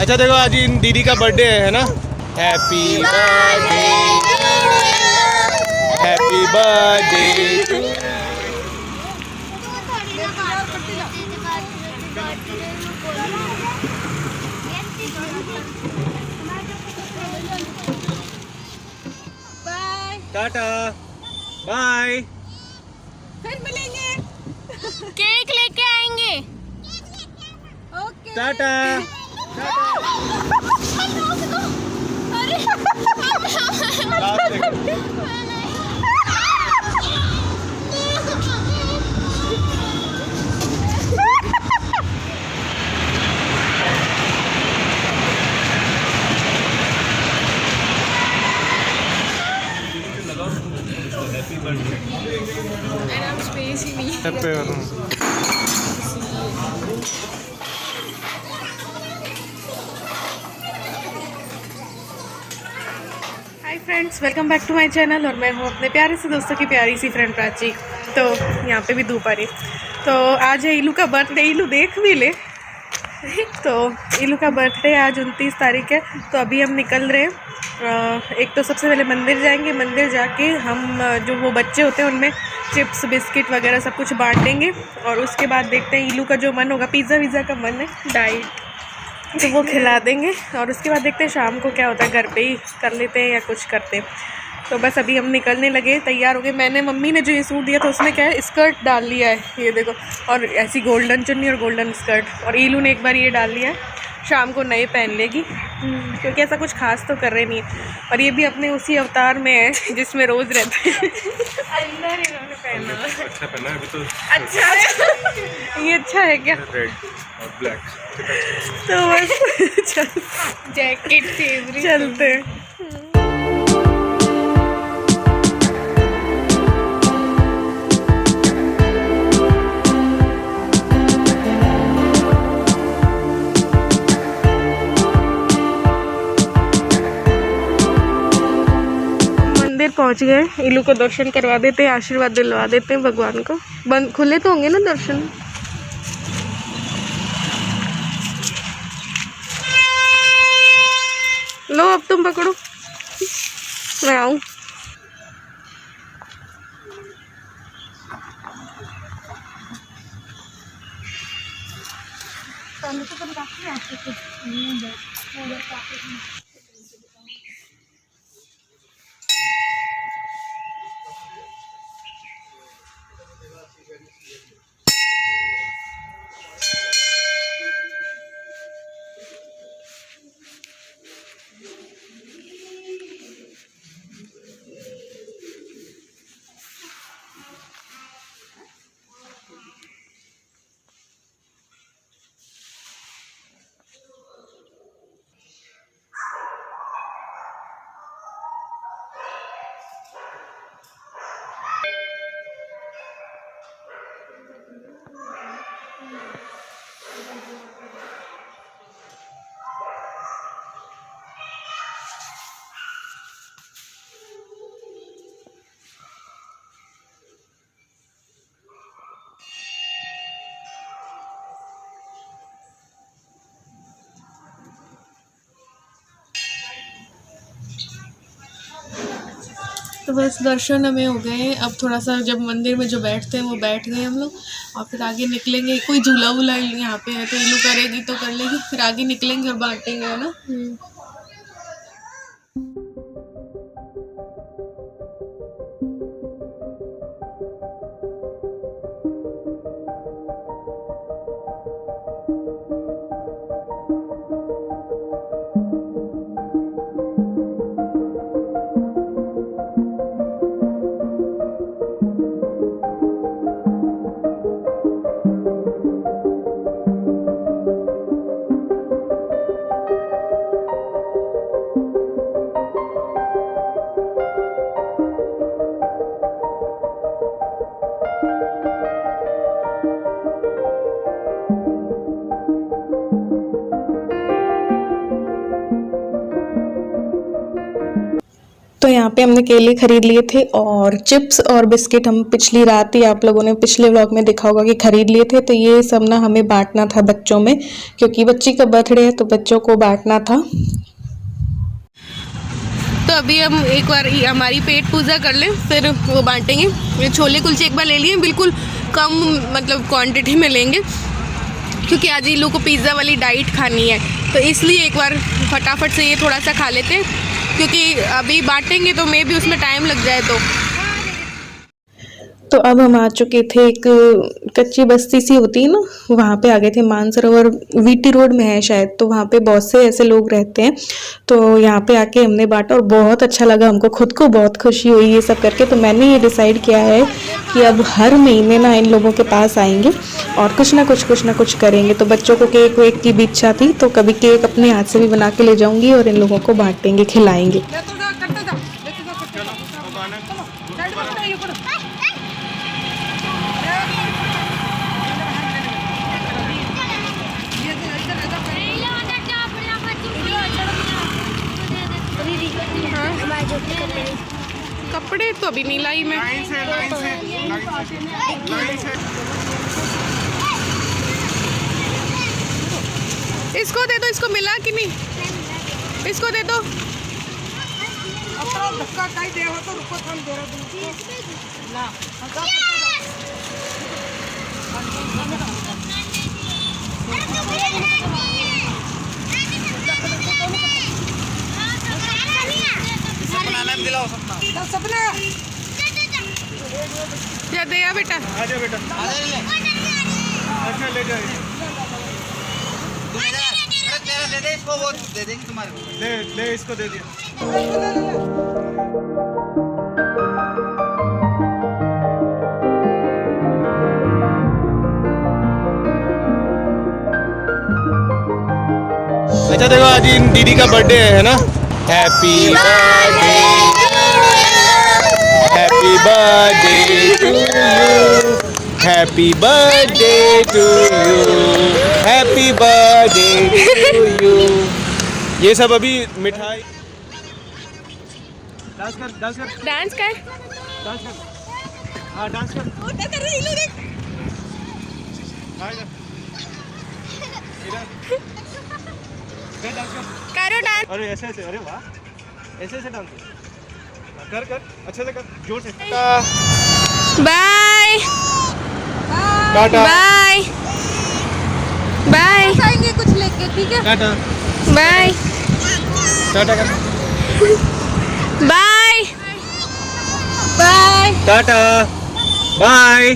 अच्छा देखो आज इन दीदी का बर्थडे है ना। Happy birthday, happy birthday. Bye, tata bye, फिर मिलेंगे। केक लेके आएंगे। ओके टाटा। स्पेस ही नहीं। Hi friends, welcome back to my channel. और मैं हूँ अपने प्यारे से दोस्तों की प्यारी सी फ्रेंड प्राची। तो यहाँ पे भी धूप आ रही। तो आज है इलू का बर्थडे। इलू देख भी ले। तो इलू का बर्थडे आज 29 तारीख है। तो अभी हम निकल रहे हैं। एक तो सबसे पहले मंदिर जाएंगे। मंदिर जाके हम जो वो बच्चे होते हैं उनमें चिप्स बिस्किट वगैरह सब कुछ बांटेंगे। और उसके बाद देखते हैं इलू का जो मन होगा, पिज़्ज़ा वीज़ा का मन है डाइट, तो वो खिला देंगे। और उसके बाद देखते हैं शाम को क्या होता है, घर पे ही कर लेते हैं या कुछ करते हैं। तो बस अभी हम निकलने लगे, तैयार हो गए। मैंने मम्मी ने जो ये सूट दिया था उसमें क्या है, स्कर्ट डाल लिया है, ये देखो। और ऐसी गोल्डन चुन्नी और गोल्डन स्कर्ट। और ईलू ने एक बार ये डाल लिया है, शाम को नए पहन लेगी, क्योंकि ऐसा कुछ खास तो कर रहे नहीं है। और ये भी अपने उसी अवतार में है जिसमें रोज़ रहते हैं। अंदर इन्होंने पहना अच्छा पहना है अभी तो। अच्छा ये अच्छा है क्या? रेड और ब्लैक। तो बस जैकेट फेवरेट। चलते हैं। मंदिर पहुंच गए। इलू को दर्शन करवा देते हैं, आशीर्वाद दिलवा देते हैं भगवान को। बंद खुले तो होंगे ना दर्शन। लो अब तुम पकड़ो, मैं आऊं। तो बस दर्शन हमें हो गए। अब थोड़ा सा जब मंदिर में जो बैठते हैं वो बैठ गए हम लोग। और फिर आगे निकलेंगे। कोई झूला वूला यहाँ पे है तो इलू करेगी तो कर लेगी, फिर आगे निकलेंगे और बांटेंगे, है ना। तो यहाँ पे हमने केले खरीद लिए थे और चिप्स और बिस्किट हम पिछली रात ही आप लोगों ने पिछले व्लॉग में देखा होगा कि खरीद लिए थे। तो ये सब ना हमें बांटना था बच्चों में, क्योंकि बच्ची का बर्थडे है तो बच्चों को बांटना था। तो अभी हम एक बार हमारी पेट पूजा कर लें फिर वो बांटेंगे। ये छोले कुलचे एक बार ले लिए, बिल्कुल कम मतलब क्वांटिटी में लेंगे क्योंकि आज इन लोगों को पिज़्ज़ा वाली डाइट खानी है, तो इसलिए एक बार फटाफट से ये थोड़ा सा खा लेते हैं, क्योंकि अभी बांटेंगे तो मे भी उसमें टाइम लग जाए। तो अब हम आ चुके थे, एक कच्ची बस्ती सी होती है ना, वहाँ पे आ गए थे। मानसरोवर वीटी रोड में है शायद, तो वहाँ पे बहुत से ऐसे लोग रहते हैं। तो यहाँ पे आके हमने बांटा और बहुत अच्छा लगा हमको, खुद को बहुत खुशी हुई ये सब करके। तो मैंने ये डिसाइड किया है कि अब हर महीने ना इन लोगों के पास आएंगे और कुछ ना कुछ करेंगे। तो बच्चों को केक वेक की भी इच्छा थी, तो कभी केक अपने हाथ से भी बना के ले जाऊँगी और इन लोगों को बांटेंगे, खिलाएँगे। कपड़े तो अभी नहीं लाई मैं। लाइन से। इसको दे दो, इसको मिला कि नहीं, इसको दे दो। सपना या दे या बेटा, आजा बेटा, अच्छा ले जाओ, दे दे इसको, वो दे देंगे तुम्हारे, ले इसको दे दिया। अच्छा देखो, आज इन दीदी का बर्थडे है ना। Happy birthday, happy birthday to you, happy birthday to you, happy birthday to you. ये सब अभी मिठाई। डांस कर, डांस कर, डांस कर, डांस कर, हाँ डांस कर। करो डांस। अरे ऐसे ऐसे, अरे वाह, ऐसे ऐसे डांस कर, अच्छे से कर, जोर से। बाय टाटा, बाय बाय, आएंगे कुछ लेके, ठीक है? टाटा, बाय टाटा कर, बाय बाय। टाटा, बाय,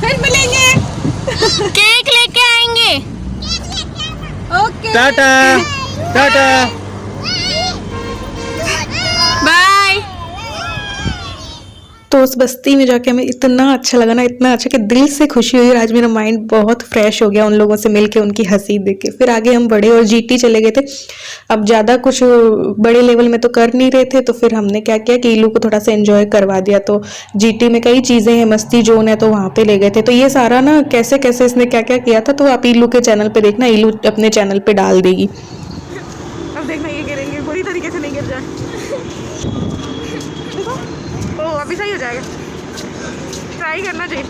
फिर मिलेंगे। केक लेके आएंगे। ओके। टाटा, टाटा, बाय। तो उस बस्ती में जाके हमें इतना अच्छा लगा ना, इतना अच्छा कि दिल से खुशी हुई। आज मेरा माइंड बहुत फ्रेश हो गया उन लोगों से मिलके, उनकी हंसी देख के। फिर आगे हम बढ़े और जीटी चले गए थे। अब ज़्यादा कुछ बड़े लेवल में तो कर नहीं रहे थे, तो फिर हमने क्या किया कि इलू को थोड़ा सा एंजॉय करवा दिया। तो जीटी में कई चीज़ें हैं, मस्ती जोन है, तो वहाँ पे ले गए थे। तो ये सारा ना कैसे कैसे इसने क्या क्या किया था, तो आप इलू के चैनल पे देखना, इलू अपने चैनल पे डाल देगी। अब देखना ये गिरेंगे, बुरी तरीके से नहीं गिर जाए। देखो, ओ अभी सही हो जाएगा, ट्राई करना चाहिए।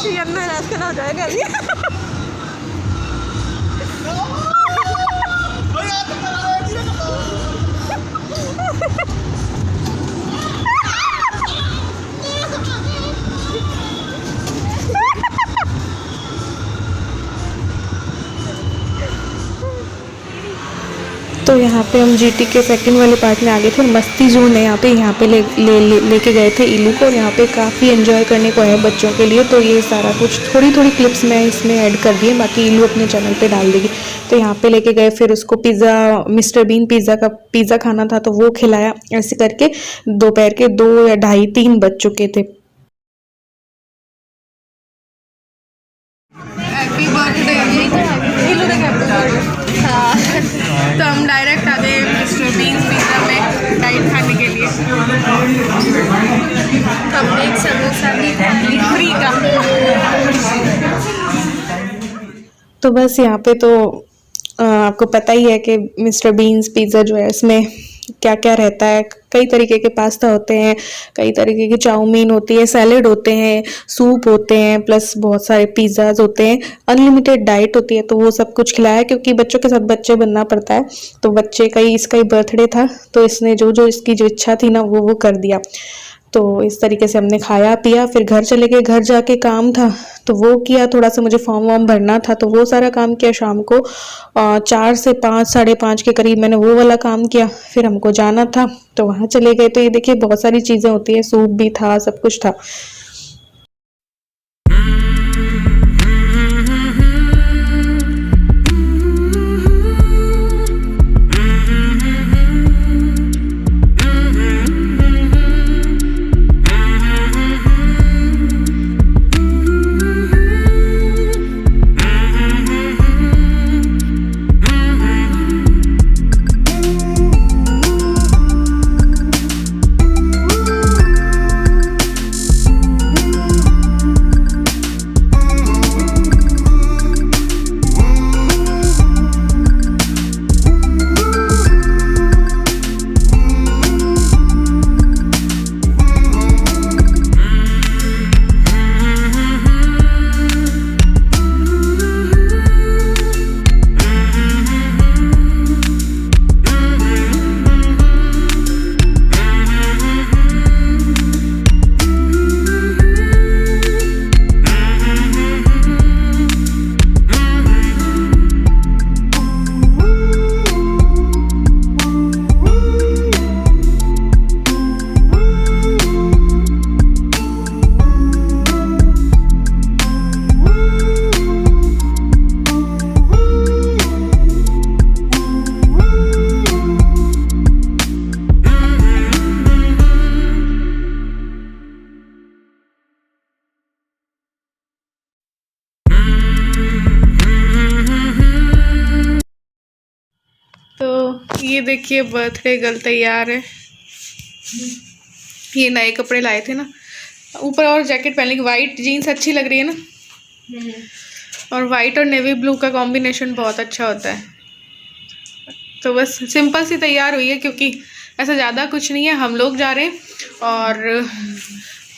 ये अंदर रास्ता हो जाएगा अभी। तो यहाँ पे हम जीटी के सेकंड वाले पार्ट में आ गए थे। मस्ती जोन है यहाँ पे लेके गए थे इलू को, और यहाँ पे काफ़ी एंजॉय करने को है बच्चों के लिए। तो ये सारा कुछ थोड़ी क्लिप्स मैं इसमें ऐड कर दी है, बाकी इलू अपने चैनल पे डाल देगी। तो यहाँ पे लेके गए, फिर उसको पिज़्ज़ा, मिस्टर बीन पिज़्ज़ा खाना था तो वो खिलाया। ऐसे करके दोपहर के 2 या 2:30-3 बज चुके थे। Happy birthday. तो हम डायरेक्ट आ गए मिस्टर बीन्स पिज़्ज़ा में डाइट खाने के लिए। तो बस यहाँ पे तो आपको पता ही है कि मिस्टर बीन्स पिज़्ज़ा जो है उसमें क्या क्या रहता है। कई तरीके के पास्ता होते हैं, कई तरीके की चाउमीन होती है, सैलेड होते हैं, सूप होते हैं, प्लस बहुत सारे पिज़्ज़ाज होते हैं। अनलिमिटेड डाइट होती है, तो वो सब कुछ खिलाया क्योंकि बच्चों के साथ बच्चे बनना पड़ता है। तो बच्चे का ही इसका ही बर्थडे था, तो इसने जो इसकी जो इच्छा थी ना वो कर दिया। तो इस तरीके से हमने खाया पिया, फिर घर चले गए। घर जाके काम था तो वो किया, थोड़ा सा मुझे फॉर्म वॉर्म भरना था तो वो सारा काम किया। शाम को 4 से 5, 5:30 के करीब मैंने वो वाला काम किया। फिर हमको जाना था तो वहाँ चले गए। तो ये देखिए बहुत सारी चीज़ें होती है, सूप भी था, सब कुछ था। तो ये देखिए बर्थडे गर्ल तैयार है। ये नए कपड़े लाए थे ना, ऊपर और जैकेट पहन ली। वाइट जीन्स अच्छी लग रही है ना, और वाइट और नेवी ब्लू का कॉम्बिनेशन बहुत अच्छा होता है। तो बस सिंपल सी तैयार हुई है क्योंकि ऐसा ज़्यादा कुछ नहीं है। हम लोग जा रहे हैं और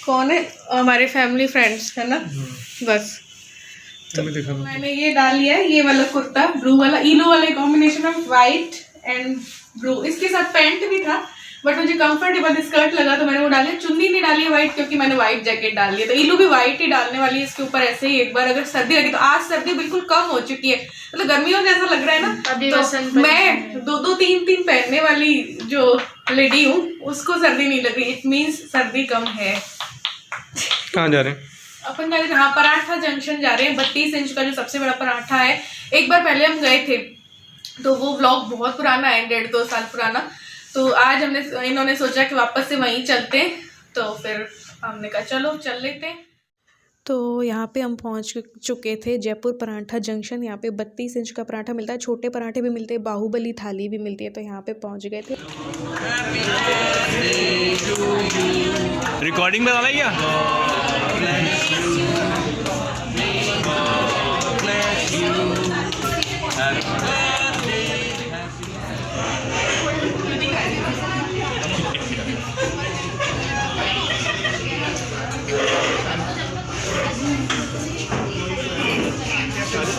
कौन है, हमारे फैमिली फ्रेंड्स है ना, बस। तो मैंने ये डाल लिया है, ये वाला कुर्ता ब्लू वाला, इलो वाला combination of white and blue. इसके साथ पैंट भी था बट मुझे कंफर्टेबल स्कर्ट लगा तो मैंने वो डाली। चुन्नी नहीं डाली है वाइट क्योंकि मैंने वाइट जैकेट डाल लिया। तो इलो भी वाइट ही डालने वाली है इसके ऊपर ऐसे ही, एक बार अगर सर्दी लगी। तो आज सर्दी बिल्कुल कम हो चुकी है, मतलब गर्मियों जैसा लग रहा है ना। तो मैं 2-3 पहनने वाली जो लेडी हूँ उसको सर्दी नहीं लग रही, इट मीन्स सर्दी कम है। कहाँ जा रहे हैं अपन? जा रहे थे हाँ, पराठा जंक्शन जा रहे हैं। 32 इंच का जो सबसे बड़ा पराठा है। एक बार पहले हम गए थे तो वो व्लॉग बहुत पुराना है, 1.5-2 साल पुराना। तो आज इन्होंने सोचा कि वापस से वहीं चलते, तो फिर हमने कहा चलो चल लेते। तो यहाँ पे हम पहुँच चुके थे जयपुर पराठा जंक्शन। यहाँ पे 32 इंच का पराठा मिलता है, छोटे पराठे भी मिलते हैं, बाहुबली थाली भी मिलती है। तो यहाँ पे पहुँच गए थे। रिकॉर्डिंग में डाला क्या?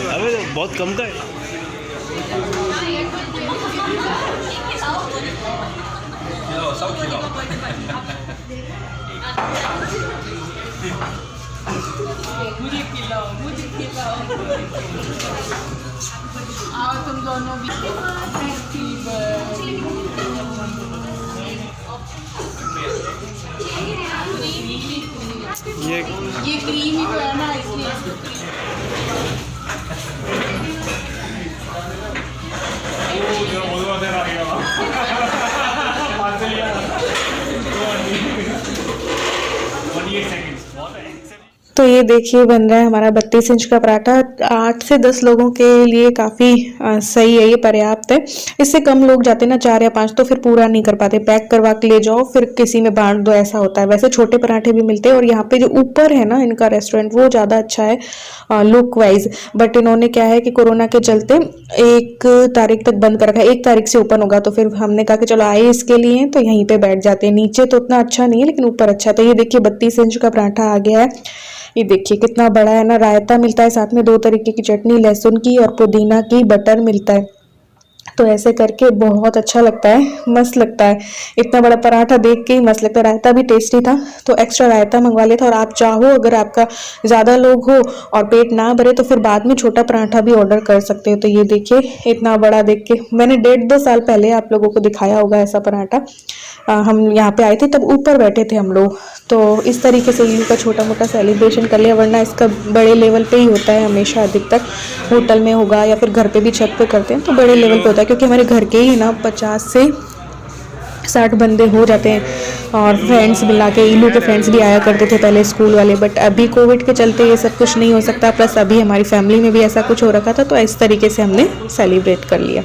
अबे बहुत कम का है। मुझे खिलाओ आओ तुम दोनों भी। ये क्रीम ही तो है ना इसलिए। तो ये देखिए बन रहा है हमारा 32 इंच का पराठा। 8 से 10 लोगों के लिए काफ़ी सही है, ये पर्याप्त है। इससे कम लोग जाते ना 4 या 5 तो फिर पूरा नहीं कर पाते, पैक करवा के ले जाओ फिर किसी में बांट दो, ऐसा होता है। वैसे छोटे पराठे भी मिलते हैं और यहाँ पे जो ऊपर है ना इनका रेस्टोरेंट वो ज़्यादा अच्छा है लुक वाइज। बट इन्होंने क्या है कि कोरोना के चलते 1 तारीख तक बंद कर रखा है, 1 तारीख से ओपन होगा। तो फिर हमने कहा कि चलो आए इसके लिए तो यहीं पे बैठ जाते हैं। नीचे तो उतना अच्छा नहीं है लेकिन ऊपर अच्छा है। तो ये देखिए 32 इंच का पराठा आ गया है। ये देखिए कितना बड़ा है ना। रायता मिलता है साथ में, 2 तरीके की चटनी, लहसुन की और पुदीना की, बटर मिलता है। तो ऐसे करके बहुत अच्छा लगता है, मस्त लगता है। इतना बड़ा पराठा देख के ही मस्त लगता है। रायता भी टेस्टी था तो एक्स्ट्रा रायता मंगवा लेता। और आप चाहो अगर आपका ज़्यादा लोग हो और पेट ना भरे तो फिर बाद में छोटा पराठा भी ऑर्डर कर सकते हो। तो ये देखिए इतना बड़ा देख के मैंने 1.5-2 साल पहले आप लोगों को दिखाया होगा ऐसा पराठा। हम यहाँ पे आए थे तब ऊपर बैठे थे हम लोग। तो इस तरीके से ईद का छोटा मोटा सेलिब्रेशन कर लिया, वरना इसका बड़े लेवल पे ही होता है हमेशा। अधिकतर होटल में होगा या फिर घर पे भी छत पे करते हैं तो बड़े लेवल पे होता है। क्योंकि हमारे घर के ही ना 50 से 60 बंदे हो जाते हैं। और फ्रेंड्स मिला के, इलू के फ्रेंड्स भी आया करते थे पहले स्कूल वाले, बट अभी कोविड के चलते ये सब कुछ नहीं हो सकता। प्लस अभी हमारी फैमिली में भी ऐसा कुछ हो रखा था तो इस तरीके से हमने सेलिब्रेट कर लिया।